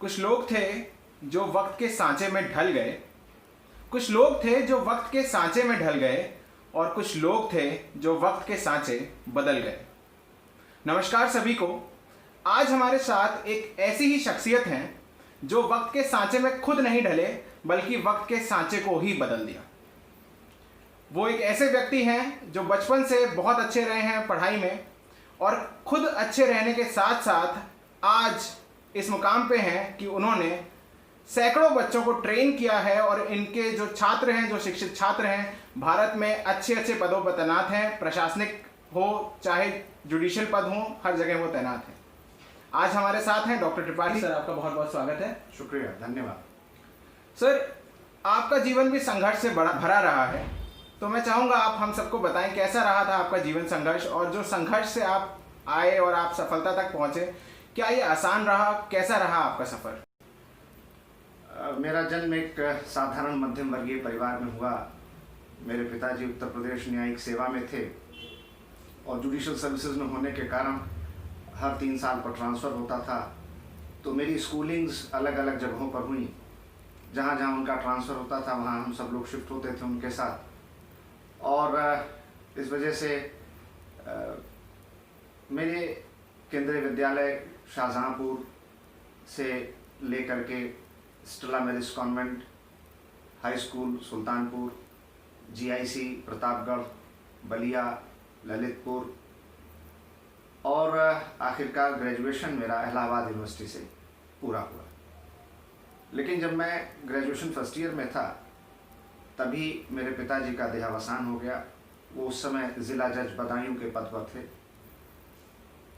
कुछ लोग थे जो वक्त के सांचे में ढल गए, कुछ लोग थे जो वक्त के सांचे में ढल गए, और कुछ लोग थे जो वक्त के सांचे बदल गए। नमस्कार सभी को। आज हमारे साथ एक ऐसी ही शख्सियत हैं जो वक्त के सांचे में खुद नहीं ढले बल्कि वक्त के सांचे को ही बदल दिया। वो एक ऐसे व्यक्ति हैं जो बचपन से बहुत अच्छे रहे हैं पढ़ाई में, और खुद अच्छे रहने के साथ साथ आज इस मुकाम पे हैं कि उन्होंने सैकड़ों बच्चों को ट्रेन किया है, और इनके जो छात्र हैं, जो शिक्षित छात्र हैं, भारत में अच्छे अच्छे पदों पर तैनात हैं। प्रशासनिक हो चाहे जुडिशियल पद हो, हर जगह वो तैनात हैं। आज हमारे साथ हैं डॉक्टर त्रिपाठी सर। आपका बहुत बहुत स्वागत है। शुक्रिया, धन्यवाद सर। आपका जीवन भी संघर्ष से भरा रहा है, तो मैं चाहूँगा आप हम सबको बताएं कैसा रहा था आपका जीवन संघर्ष, और जो संघर्ष से आप आए और आप सफलता तक पहुँचे, क्या ये आसान रहा? कैसा रहा आपका सफ़र? मेरा जन्म एक साधारण मध्यम वर्गीय परिवार में हुआ। मेरे पिताजी उत्तर प्रदेश न्यायिक सेवा में थे और जुडिशियल सर्विसेज में होने के कारण हर 3 साल पर ट्रांसफ़र होता था। तो मेरी स्कूलिंग्स अलग अलग जगहों पर हुई। जहाँ जहाँ उनका ट्रांसफ़र होता था वहाँ हम सब लोग शिफ्ट होते थे उनके साथ। और इस वजह से मेरे केंद्रीय विद्यालय शाहजहाँपुर से लेकर के Stella marriage convent, high school Sultanpur, GIC Pratapgarh, Ballia, Lalitpur, और आखिरकार ग्रेजुएशन मेरा इलाहाबाद यूनिवर्सिटी से पूरा हुआ। लेकिन जब मैं ग्रेजुएशन फर्स्ट ईयर में था तभी मेरे पिताजी का देहावसान हो गया। वो उस समय ज़िला जज बदायूं के पद पर थे,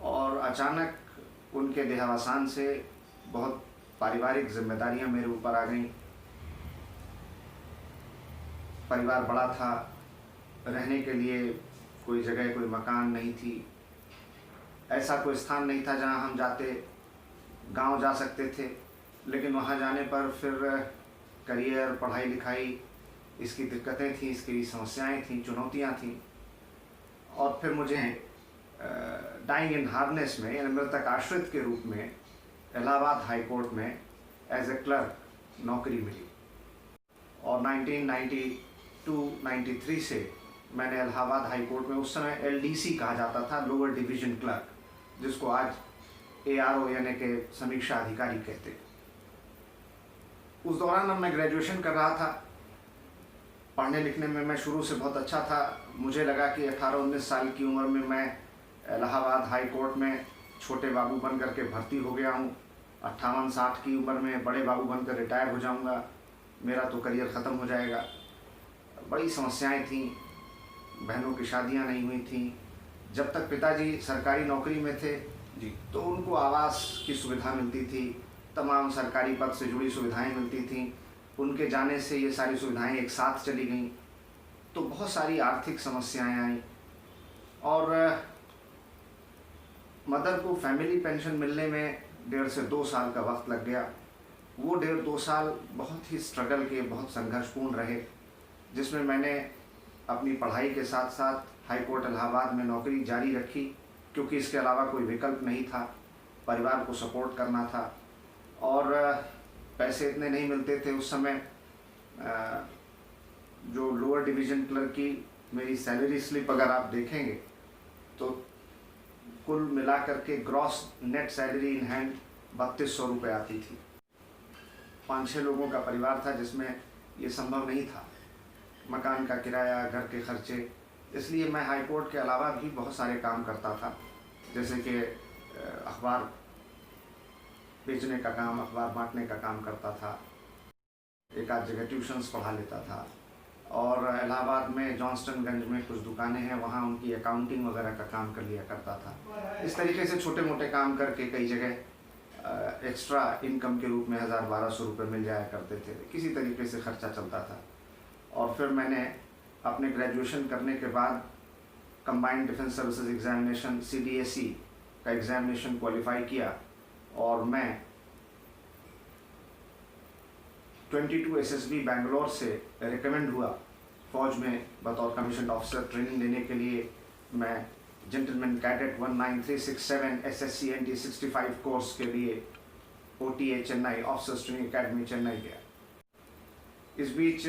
और अचानक उनके देहावसान से बहुत पारिवारिक जिम्मेदारियां मेरे ऊपर आ गईं। परिवार बड़ा था, रहने के लिए कोई जगह, कोई मकान नहीं थी, ऐसा कोई स्थान नहीं था जहां हम जाते। गांव जा सकते थे, लेकिन वहां जाने पर फिर करियर, पढ़ाई लिखाई, इसकी दिक्कतें थीं, इसकी समस्याएं थीं, चुनौतियां थीं। और फिर मुझे डाइंग इन हार्नेस में, यानी मृतक आश्रित के रूप में इलाहाबाद हाई कोर्ट में एज ए क्लर्क नौकरी मिली। और 1992-93 से मैंने इलाहाबाद हाई कोर्ट में, उस समय एलडीसी कहा जाता था, लोअर डिवीज़न क्लर्क, जिसको आज एआरओ यानी कि समीक्षा अधिकारी कहते। उस दौरान मैं ग्रेजुएशन कर रहा था। पढ़ने लिखने में मैं शुरू से बहुत अच्छा था। मुझे लगा कि 18-19 साल की उम्र में मैं इलाहाबाद हाई कोर्ट में छोटे बाबू बन करके भर्ती हो गया हूँ। 58-60 की उम्र में बड़े बाबू बनकर रिटायर हो जाऊँगा, मेरा तो करियर ख़त्म हो जाएगा। बड़ी समस्याएं थीं, बहनों की शादियां नहीं हुई थीं। जब तक पिताजी सरकारी नौकरी में थे जी, तो उनको आवास की सुविधा मिलती थी, तमाम सरकारी पद से जुड़ी सुविधाएं मिलती थीं। उनके जाने से ये सारी सुविधाएं एक साथ चली गईं, तो बहुत सारी आर्थिक समस्याएं आईं। और मदर को फैमिली पेंशन मिलने में 1.5 से 2 साल का वक्त लग गया। वो 1.5-2 साल बहुत ही स्ट्रगल के, बहुत संघर्षपूर्ण रहे, जिसमें मैंने अपनी पढ़ाई के साथ साथ हाई कोर्ट इलाहाबाद में नौकरी जारी रखी, क्योंकि इसके अलावा कोई विकल्प नहीं था। परिवार को सपोर्ट करना था, और पैसे इतने नहीं मिलते थे उस समय। जो लोअर डिवीज़न क्लर्क की मेरी सैलरी स्लिप अगर आप देखेंगे तो कुल मिलाकर के gross net salary in hand 3200 रुपये आती थी। 5-6 लोगों का परिवार था, जिसमें ये संभव नहीं था, मकान का किराया, घर के खर्चे। इसलिए मैं हाई कोर्ट के अलावा भी बहुत सारे काम करता था, जैसे कि अखबार बेचने का काम, अखबार बांटने का काम करता था, एक आध जगह ट्यूशन्स पढ़ा लेता था, और इलाहाबाद में जॉन्सटनगंज में कुछ दुकानें हैं, वहाँ उनकी अकाउंटिंग वगैरह का काम कर लिया करता था। इस तरीके से छोटे मोटे काम करके कई जगह एक्स्ट्रा इनकम के रूप में 1000-1200 रुपये मिल जाया करते थे। किसी तरीके से खर्चा चलता था। और फिर मैंने अपने ग्रेजुएशन करने के बाद combined defence services examination CDSE का एग्जामिनेशन क्वालिफाई किया, और मैं 22 SSB बेंगलोर से रिकमेंड हुआ फौज में बतौर कमीशन ऑफिसर ट्रेनिंग लेने के लिए। मैं gentleman cadet 19367 SSC ND 65 course के लिए OTA Chennai, officers training academy Chennai गया। इस बीच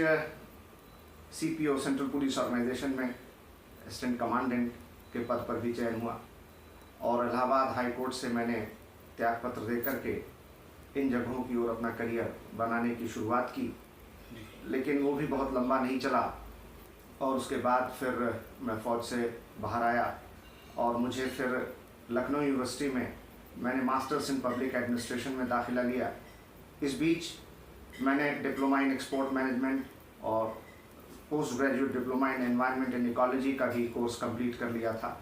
CPO सेंट्रल पुलिस ऑर्गेनाइजेशन में असिस्टेंट कमांडेंट के पद पर भी चयन हुआ और इलाहाबाद हाई कोर्ट से मैंने त्यागपत्र दे करके इन जगहों की ओर अपना करियर बनाने की शुरुआत की, लेकिन वो भी बहुत लंबा नहीं चला और उसके बाद फिर मैं फ़ौज से बाहर आया और मुझे फिर लखनऊ यूनिवर्सिटी में मैंने मास्टर्स इन पब्लिक एडमिनिस्ट्रेशन में दाखिला लिया। इस बीच मैंने डिप्लोमा इन एक्सपोर्ट मैनेजमेंट और post graduate diploma in environment and ecology का भी कोर्स कंप्लीट कर लिया था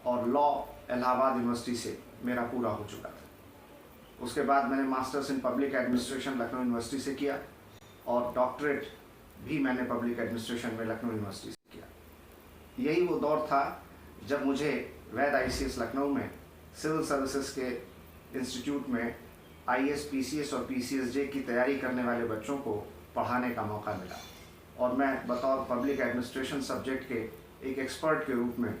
और लॉ इलाहाबाद यूनिवर्सिटी से मेरा पूरा हो चुका था। उसके बाद मैंने masters in public administration Lucknow university से किया और डॉक्टरेट भी मैंने पब्लिक एडमिनिस्ट्रेशन में लखनऊ यूनिवर्सिटी से किया। यही वो दौर था जब मुझे वैद ICS लखनऊ में सिविल सर्विसेज के इंस्टीट्यूट में IAS, PCS और PCSJ की तैयारी करने वाले बच्चों को पढ़ाने का मौका मिला और मैं बतौर पब्लिक एडमिनिस्ट्रेशन सब्जेक्ट के एक एक्सपर्ट के रूप में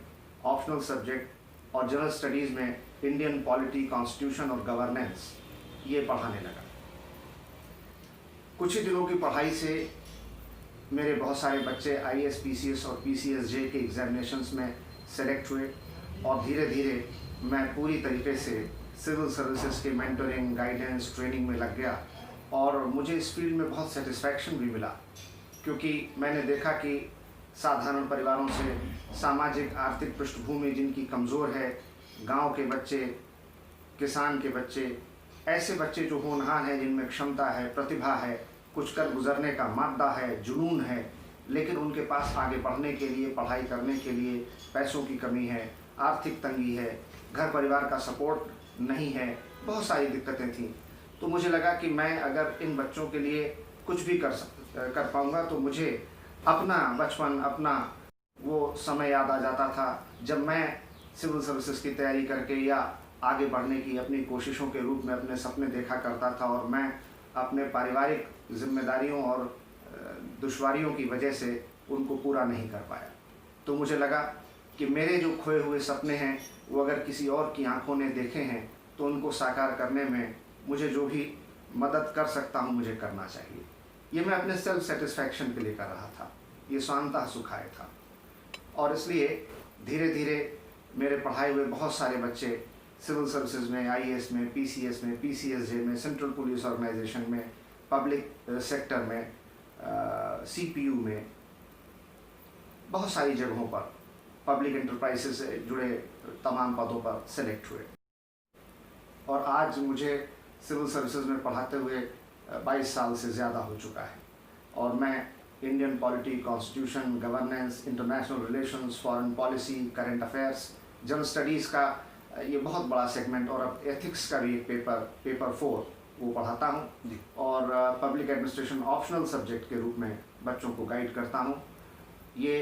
ऑप्शनल सब्जेक्ट और जनरल स्टडीज़ में इंडियन पॉलिटी, कॉन्स्टिट्यूशन और गवर्नेंस ये पढ़ाने लगा। कुछ ही दिनों की पढ़ाई से मेरे बहुत सारे बच्चे IAS, PCS और PCSJ के एग्जामिनेशंस में सेलेक्ट हुए और धीरे धीरे मैं पूरी तरीके से सिविल सर्विसेज के मेंटरिंग, गाइडेंस, ट्रेनिंग में लग गया और मुझे इस फील्ड में बहुत सेटिस्फैक्शन भी मिला, क्योंकि मैंने देखा कि साधारण परिवारों से, सामाजिक आर्थिक पृष्ठभूमि जिनकी कमज़ोर है, गांव के बच्चे, किसान के बच्चे, ऐसे बच्चे जो होनहार हैं, जिनमें क्षमता है, प्रतिभा है, कुछ कर गुजरने का मादा है, जुनून है, लेकिन उनके पास आगे बढ़ने के लिए, पढ़ाई करने के लिए पैसों की कमी है, आर्थिक तंगी है, घर परिवार का सपोर्ट नहीं है, बहुत सारी दिक्कतें थीं। तो मुझे लगा कि मैं अगर इन बच्चों के लिए कुछ भी कर पाऊँगा तो मुझे अपना बचपन, अपना वो समय याद आ जाता था जब मैं सिविल सर्विसेज की तैयारी करके या आगे बढ़ने की अपनी कोशिशों के रूप में अपने सपने देखा करता था और मैं अपने पारिवारिक जिम्मेदारियों और दुश्वारियों की वजह से उनको पूरा नहीं कर पाया। तो मुझे लगा कि मेरे जो खोए हुए सपने हैं वो अगर किसी और की आंखों ने देखे हैं तो उनको साकार करने में मुझे जो भी मदद कर सकता हूँ मुझे करना चाहिए। ये मैं अपने सेल्फ सेटिस्फैक्शन के लिए कर रहा था, ये स्वांतः सुखाय था और इसलिए धीरे धीरे मेरे पढ़ाए हुए बहुत सारे बच्चे सिविल सर्विसेज में, IAS में, PCS में, PCSJ में, सेंट्रल पुलिस ऑर्गेनाइजेशन में, पब्लिक सेक्टर में, CPU में, बहुत सारी जगहों पर पब्लिक एंटरप्राइजेस से जुड़े तमाम पदों पर सेलेक्ट हुए और आज मुझे सिविल सर्विसेज में पढ़ाते हुए 22 साल से ज़्यादा हो चुका है और मैं Indian polity, constitution, governance, international relations, foreign policy, current affairs, general studies का ये बहुत बड़ा सेगमेंट और अब एथिक्स का भी एक पेपर 4 वो पढ़ाता हूँ और पब्लिक एडमिनिस्ट्रेशन ऑप्शनल सब्जेक्ट के रूप में बच्चों को गाइड करता हूँ। ये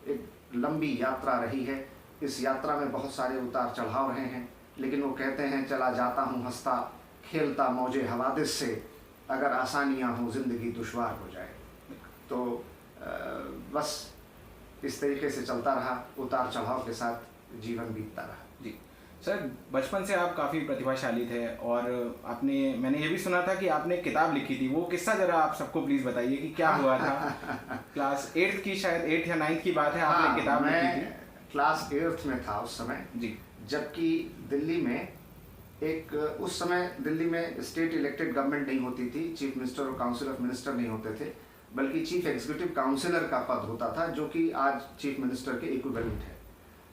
एक लंबी यात्रा रही है, इस यात्रा में बहुत सारे उतार चढ़ाव रहे हैं, लेकिन वो कहते हैं चला जाता हूँ हंसता खेलता मौजे हवादिस से, अगर आसानियाँ हों ज़िंदगी दुश्वार हो जाए। तो बस इस तरीके से चलता रहा, उतार चढ़ाव के साथ जीवन बीतता रहा। जी सर, बचपन से आप काफ़ी प्रतिभाशाली थे और मैंने ये भी सुना था कि आपने किताब लिखी थी, वो किस्सा जरा आप सबको प्लीज़ बताइए कि क्या हुआ था। क्लास 8th की, शायद 8th या 9th की बात है, आपने किताब लिखी थी। क्लास 8th में था उस समय जी, जबकि दिल्ली में उस समय दिल्ली में स्टेट इलेक्टेड गवर्नमेंट नहीं होती थी, चीफ मिनिस्टर और काउंसिल ऑफ मिनिस्टर नहीं होते थे, बल्कि चीफ एग्जीक्यूटिव काउंसिलर का पद होता था जो कि आज चीफ मिनिस्टर के इक्विवेलेंट है।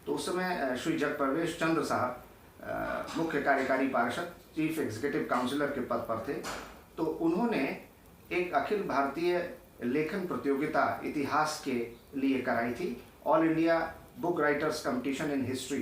तो उस समय श्री जगप्रवेश चंद्र साहब मुख्य कार्यकारी पार्षद चीफ एग्जीक्यूटिव काउंसिलर के पद पर थे। तो उन्होंने एक अखिल भारतीय लेखन प्रतियोगिता इतिहास के लिए कराई थी, all India book writers competition in history.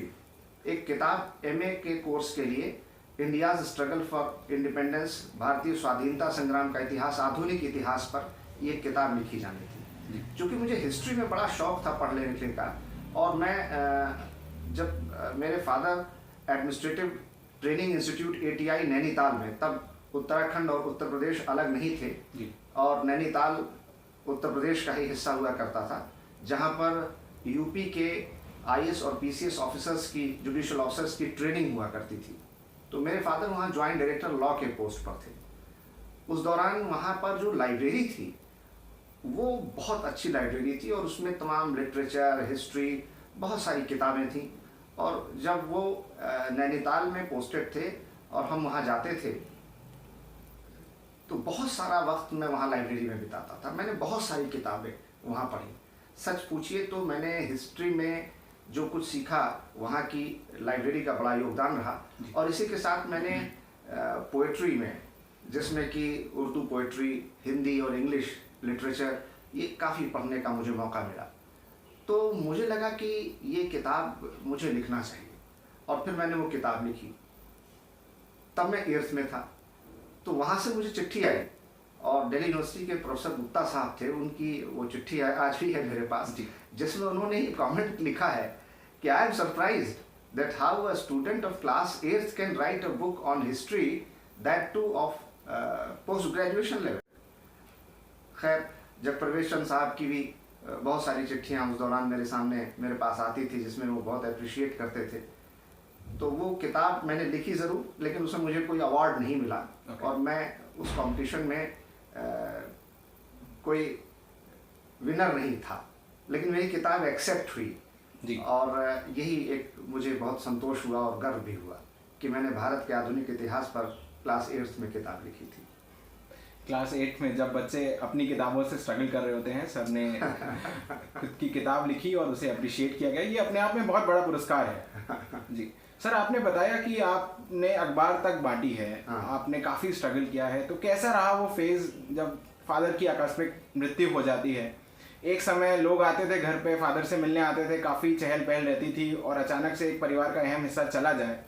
एक किताब MA के कोर्स के लिए इंडियाज स्ट्रगल फॉर इंडिपेंडेंस, भारतीय स्वाधीनता संग्राम का इतिहास, आधुनिक इतिहास पर ये किताब लिखी जानी थी। चूँकि मुझे हिस्ट्री में बड़ा शौक था पढ़ने लिखने का और मैं जब मेरे father administrative training institute ATI Nainital में, तब उत्तराखंड और उत्तर प्रदेश अलग नहीं थे और नैनीताल उत्तर प्रदेश का ही हिस्सा हुआ करता था, जहाँ पर UP के IAS और PCS ऑफिसर्स की, जुडिशियल ऑफिसर्स की ट्रेनिंग हुआ करती थी। तो मेरे फादर वहाँ ज्वाइंट डायरेक्टर लॉ के पोस्ट पर थे। उस दौरान वहाँ पर जो लाइब्रेरी थी वो बहुत अच्छी लाइब्रेरी थी और उसमें तमाम लिटरेचर, हिस्ट्री, बहुत सारी किताबें थीं। और जब वो नैनीताल में पोस्टेड थे और हम वहाँ जाते थे तो बहुत सारा वक्त मैं वहाँ लाइब्रेरी में बिताता था। मैंने बहुत सारी किताबें वहाँ पढ़ी। सच पूछिए तो मैंने हिस्ट्री में जो कुछ सीखा वहाँ की लाइब्रेरी का बड़ा योगदान रहा। और इसी के साथ मैंने पोएट्री में, जिसमें कि उर्दू पोएट्री, हिंदी और इंग्लिश लिटरेचर, ये काफ़ी पढ़ने का मुझे मौका मिला। तो मुझे लगा कि ये किताब मुझे लिखना चाहिए और फिर मैंने वो किताब लिखी। तब मैं 8th में था। तो वहाँ से मुझे चिट्ठी आई और दिल्ली यूनिवर्सिटी के प्रोफेसर गुप्ता साहब थे, उनकी वो चिट्ठी आज भी है मेरे पास, जिसमें उन्होंने ये कमेंट लिखा है कि I am surprised that how a student of class 8th can write a book on history, that two of post graduation level. खैर, जब प्रवेश चंद साहब की भी बहुत सारी चिट्ठियाँ उस दौरान मेरे पास आती थी, जिसमें वो बहुत अप्रिशिएट करते थे। तो वो किताब मैंने लिखी ज़रूर, लेकिन उसमें मुझे कोई अवार्ड नहीं मिला। और मैं उस कंपटीशन में कोई विनर नहीं था, लेकिन मेरी किताब एक्सेप्ट हुई। और यही एक मुझे बहुत संतोष हुआ और गर्व भी हुआ कि मैंने भारत के आधुनिक इतिहास पर क्लास 8th में किताब लिखी थी। क्लास 8 में जब बच्चे अपनी किताबों से स्ट्रगल कर रहे होते हैं, सर ने खुद की किताब लिखी और उसे अप्रिशिएट किया गया, ये अपने आप में बहुत बड़ा पुरस्कार है। जी सर, आपने बताया कि आपने अखबार तक बांटी है, आपने काफ़ी स्ट्रगल किया है, तो कैसा रहा वो फेज़ जब फादर की आकस्मिक मृत्यु हो जाती है? एक समय लोग आते थे घर पे, फादर से मिलने आते थे, काफ़ी चहल पहल रहती थी, और अचानक से एक परिवार का अहम हिस्सा चला जाए,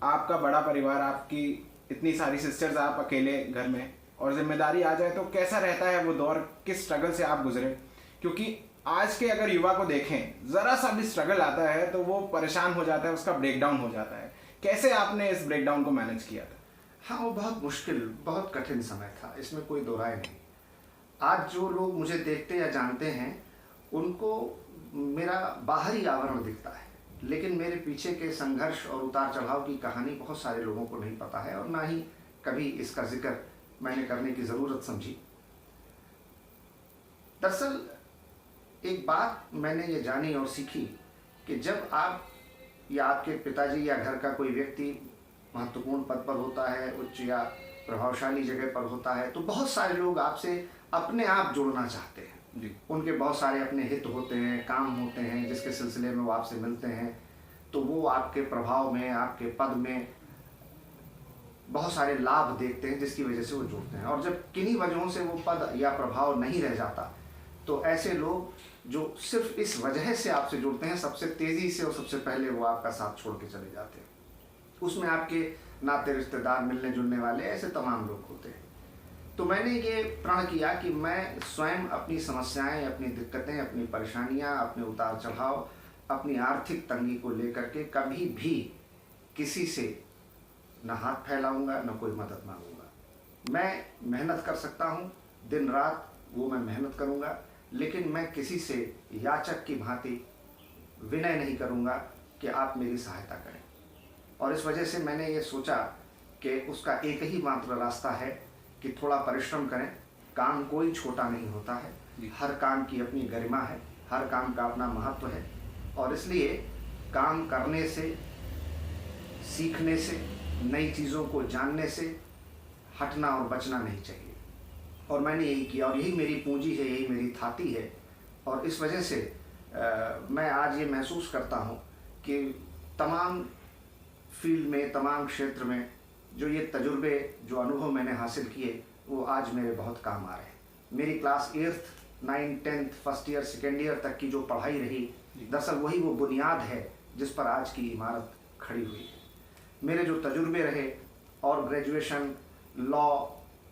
आपका बड़ा परिवार, आपकी इतनी सारी सिस्टर्स, आप अकेले घर में, और जिम्मेदारी आ जाए, तो कैसा रहता है वो दौर? किस स्ट्रगल से आप गुजरे? क्योंकि आज के अगर युवा को देखें, ज़रा सा भी स्ट्रगल आता है तो वो परेशान हो जाता है, उसका ब्रेकडाउन हो जाता है। कैसे आपने इस ब्रेकडाउन को मैनेज किया था? हाँ, वो बहुत मुश्किल, बहुत कठिन समय था, इसमें कोई दो राय नहीं। आज जो लोग मुझे देखते या जानते हैं उनको मेरा बाहरी आवरण दिखता है, लेकिन मेरे पीछे के संघर्ष और उतार चढ़ाव की कहानी बहुत सारे लोगों को नहीं पता है, और ना ही कभी इसका जिक्र मैंने करने की ज़रूरत समझी। दरअसल एक बात मैंने ये जानी और सीखी कि जब आप या आपके पिताजी या घर का कोई व्यक्ति महत्वपूर्ण पद पर होता है, उच्च या प्रभावशाली जगह पर होता है, तो बहुत सारे लोग आपसे अपने आप जुड़ना चाहते हैं जी। उनके बहुत सारे अपने हित होते हैं, काम होते हैं, जिसके सिलसिले में वो आपसे मिलते हैं। तो वो आपके प्रभाव में, आपके पद में बहुत सारे लाभ देखते हैं, जिसकी वजह से वो जुड़ते हैं। और जब किन्हीं वजहों से वो पद या प्रभाव नहीं रह जाता, तो ऐसे लोग जो सिर्फ इस वजह से आपसे जुड़ते हैं, सबसे तेज़ी से और सबसे पहले वो आपका साथ छोड़ के चले जाते हैं। उसमें आपके नाते रिश्तेदार, मिलने जुलने वाले, ऐसे तमाम लोग होते हैं। तो मैंने ये प्रण किया कि मैं स्वयं अपनी समस्याएं, अपनी दिक्कतें, अपनी परेशानियां, अपने उतार चढ़ाव, अपनी आर्थिक तंगी को लेकर के कभी भी किसी से न हाथ फैलाऊंगा, न कोई मदद मांगूंगा। मैं मेहनत कर सकता हूँ, दिन रात वो मैं मेहनत करूँगा, लेकिन मैं किसी से याचक की भांति विनय नहीं करूँगा कि आप मेरी सहायता करें। और इस वजह से मैंने ये सोचा कि उसका एक ही मात्र रास्ता है कि थोड़ा परिश्रम करें। काम कोई छोटा नहीं होता है, हर काम की अपनी गरिमा है, हर काम का अपना महत्व है, और इसलिए काम करने से, सीखने से, नई चीज़ों को जानने से हटना और बचना नहीं चाहिए। और मैंने यही किया, और यही मेरी पूंजी है, यही मेरी थाती है। और इस वजह से मैं आज ये महसूस करता हूँ कि तमाम फील्ड में, तमाम क्षेत्र में जो ये तजुर्बे, जो अनुभव मैंने हासिल किए, वो आज मेरे बहुत काम आ रहे हैं। मेरी class 8th, 9th, 10th, first year, second year तक की जो पढ़ाई रही, दरअसल वही वो बुनियाद है जिस पर आज की इमारत खड़ी हुई है। मेरे जो तजुर्बे रहे, और graduation, law,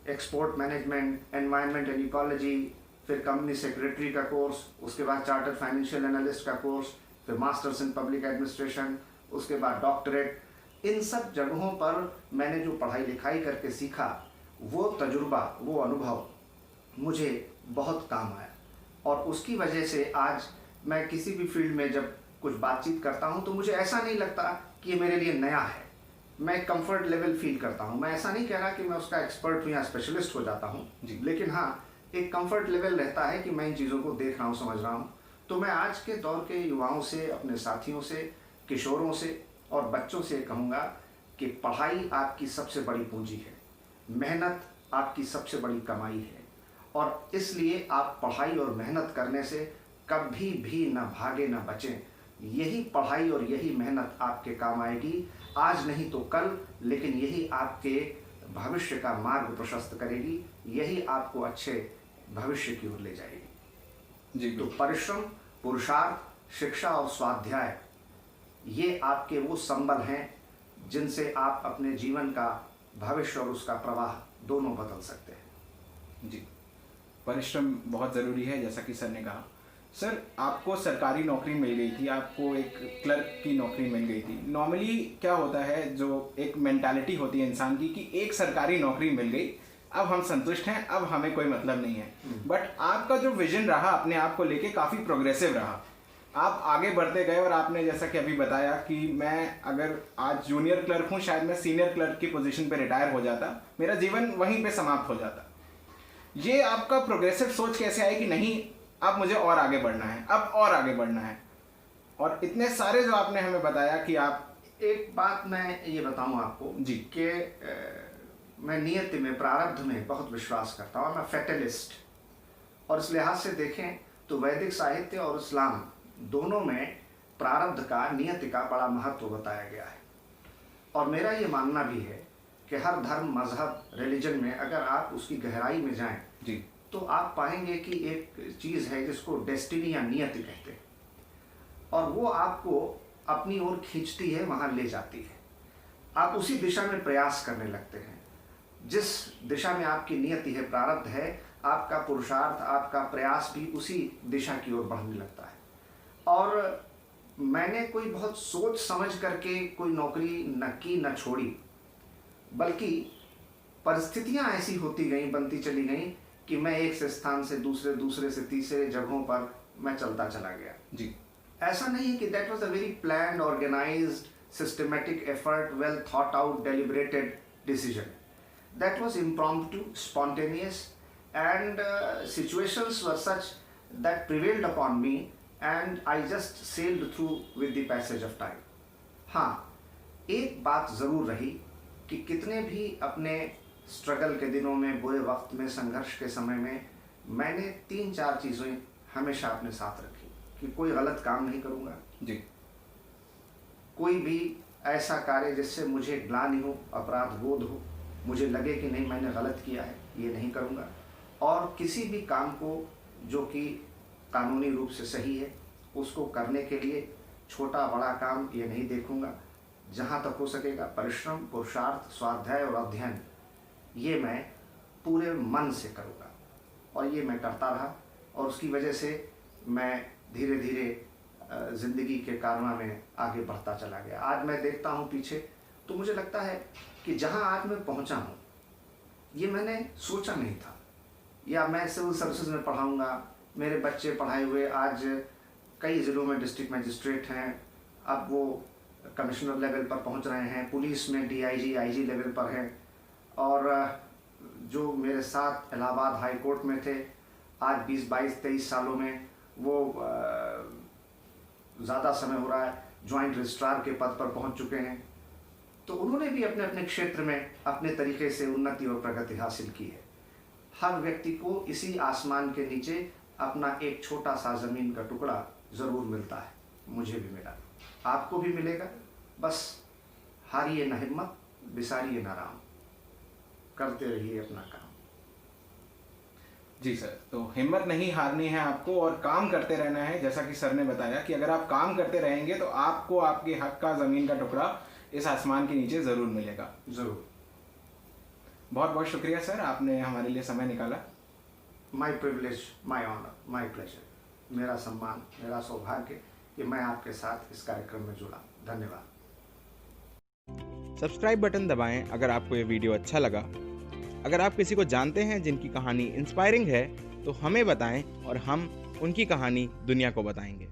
export management, environment and ecology, फिर कंपनी सेक्रेटरी का कोर्स, उसके बाद चार्टर्ड फाइनेंशियल एनालिस्ट का कोर्स, फिर मास्टर्स इन पब्लिक एडमिनिस्ट्रेशन, उसके बाद डॉक्टरेट। इन सब जगहों पर मैंने जो पढ़ाई लिखाई करके सीखा, वो तजुर्बा, वो अनुभव मुझे बहुत काम आया। और उसकी वजह से आज मैं किसी भी फील्ड में जब कुछ बातचीत करता हूँ तो मुझे ऐसा नहीं लगता कि ये मेरे लिए नया है। मैं कंफर्ट लेवल फील करता हूँ। मैं ऐसा नहीं कह रहा कि मैं उसका एक्सपर्ट हूँ या स्पेशलिस्ट हो जाता हूँ, लेकिन हाँ, एक कंफर्ट लेवल रहता है कि मैं इन चीज़ों को देख रहा हूँ, समझ रहा हूँ। तो मैं आज के दौर के युवाओं से, अपने साथियों से, किशोरों से और बच्चों से कहूँगा कि पढ़ाई आपकी सबसे बड़ी पूंजी है, मेहनत आपकी सबसे बड़ी कमाई है, और इसलिए आप पढ़ाई और मेहनत करने से कभी भी न भागे न बचें। यही पढ़ाई और यही मेहनत आपके काम आएगी, आज नहीं तो कल, लेकिन यही आपके भविष्य का मार्ग प्रशस्त करेगी, यही आपको अच्छे भविष्य की ओर ले जाएगी। जी, तो परिश्रम, पुरुषार्थ, शिक्षा और स्वाध्याय, ये आपके वो संबल हैं जिनसे आप अपने जीवन का भविष्य और उसका प्रवाह दोनों बदल सकते हैं। जी, परिश्रम बहुत ज़रूरी है, जैसा कि सर ने कहा। सर, आपको सरकारी नौकरी मिल गई थी, आपको एक क्लर्क की नौकरी मिल गई थी। नॉर्मली क्या होता है, जो एक मेंटालिटी होती है इंसान की कि एक सरकारी नौकरी मिल गई, अब हम संतुष्ट हैं, अब हमें कोई मतलब नहीं है। बट आपका जो विजन रहा अपने आप को लेके काफ़ी प्रोग्रेसिव रहा, आप आगे बढ़ते गए और आपने जैसा कि अभी बताया कि मैं अगर आज जूनियर क्लर्क हूँ, शायद मैं सीनियर क्लर्क की पोजीशन पे रिटायर हो जाता, मेरा जीवन वहीं पे समाप्त हो जाता। ये आपका प्रोग्रेसिव सोच कैसे आई कि नहीं, अब मुझे और आगे बढ़ना है, अब और आगे बढ़ना है, और इतने सारे जो आपने हमें बताया कि आप... एक बात मैं ये बताऊं आपको जी कि मैं नियति में, प्रारब्ध में बहुत विश्वास करता हूँ। मैं फैटलिस्ट, और इस लिहाज से देखें तो वैदिक साहित्य और इस्लाम दोनों में प्रारब्ध का, नियति का बड़ा महत्व बताया गया है। और मेरा ये मानना भी है कि हर धर्म, मजहब, रिलीजन में अगर आप उसकी गहराई में जाएं जी तो आप पाएंगे कि एक चीज़ है जिसको डेस्टिनी या नियति कहते हैं, और वो आपको अपनी ओर खींचती है, वहाँ ले जाती है। आप उसी दिशा में प्रयास करने लगते हैं। जिस दिशा में आपकी नियति है, प्रारब्ध है, आपका पुरुषार्थ, आपका प्रयास भी उसी दिशा की ओर बढ़ने लगता है। और मैंने कोई बहुत सोच समझ करके कोई नौकरी न की न छोड़ी, बल्कि परिस्थितियां ऐसी होती गई, बनती चली गई कि मैं एक से स्थान से दूसरे, दूसरे से तीसरे जगहों पर मैं चलता चला गया। जी, ऐसा नहीं है कि that was a very planned, organised, systematic effort, well thought out, deliberated decision. That was impromptu, spontaneous, and situations were such that prevailed upon me, and I just sailed through with the passage of time. हाँ, एक बात ज़रूर रही कि कितने भी अपने struggle के दिनों में, बुरे वक्त में, संघर्ष के समय में, मैंने 3-4 चीज़ें हमेशा अपने साथ रखी कि कोई गलत काम नहीं करूँगा जी, कोई भी ऐसा कार्य जिससे मुझे ग्लानि हो, अपराध बोध हो, मुझे लगे कि नहीं मैंने गलत किया है, ये नहीं करूँगा। और किसी भी काम को जो कि कानूनी रूप से सही है, उसको करने के लिए छोटा बड़ा काम ये नहीं देखूँगा। जहाँ तक हो सकेगा परिश्रम, पुरुषार्थ, स्वाध्याय और अध्ययन, ये मैं पूरे मन से करूँगा, और ये मैं करता रहा, और उसकी वजह से मैं धीरे धीरे ज़िंदगी के कारवां में आगे बढ़ता चला गया। आज मैं देखता हूँ पीछे तो मुझे लगता है कि जहाँ आज मैं पहुँचा हूँ, ये मैंने सोचा नहीं था। या मैं सिविल सर्विसेज में पढ़ाऊँगा, मेरे बच्चे पढ़ाए हुए आज कई ज़िलों में डिस्ट्रिक्ट मजिस्ट्रेट हैं, अब वो कमिश्नर लेवल पर पहुँच रहे हैं, पुलिस में DIG, IG लेवल पर हैं, और जो मेरे साथ इलाहाबाद हाई कोर्ट में थे, आज 20, 22, 23 सालों में वो ज़्यादा समय हो रहा है, जॉइंट रजिस्ट्रार के पद पर पहुँच चुके हैं। तो उन्होंने भी अपने अपने क्षेत्र में अपने तरीके से उन्नति और प्रगति हासिल की है। हर व्यक्ति को इसी आसमान के नीचे अपना एक छोटा सा ज़मीन का टुकड़ा ज़रूर मिलता है। मुझे भी मिला, आपको भी मिलेगा। बस हारिए न हिम्मत, बिसारिए न राम, करते रहिए अपना काम। जी सर, तो हिम्मत नहीं हारनी है आपको और काम करते रहना है। जैसा कि सर ने बताया कि अगर आप काम करते रहेंगे तो आपको आपके हक का ज़मीन का टुकड़ा इस आसमान के नीचे ज़रूर मिलेगा। ज़रूर। बहुत बहुत शुक्रिया सर, आपने हमारे लिए समय निकाला। My privilege, my honour, my pleasure. मेरा सम्मान, मेरा सौभाग्य कि मैं आपके साथ इस कार्यक्रम में जुड़ा। धन्यवाद। सब्सक्राइब बटन दबाएं अगर आपको ये वीडियो अच्छा लगा। अगर आप किसी को जानते हैं जिनकी कहानी इंस्पायरिंग है तो हमें बताएं और हम उनकी कहानी दुनिया को बताएंगे।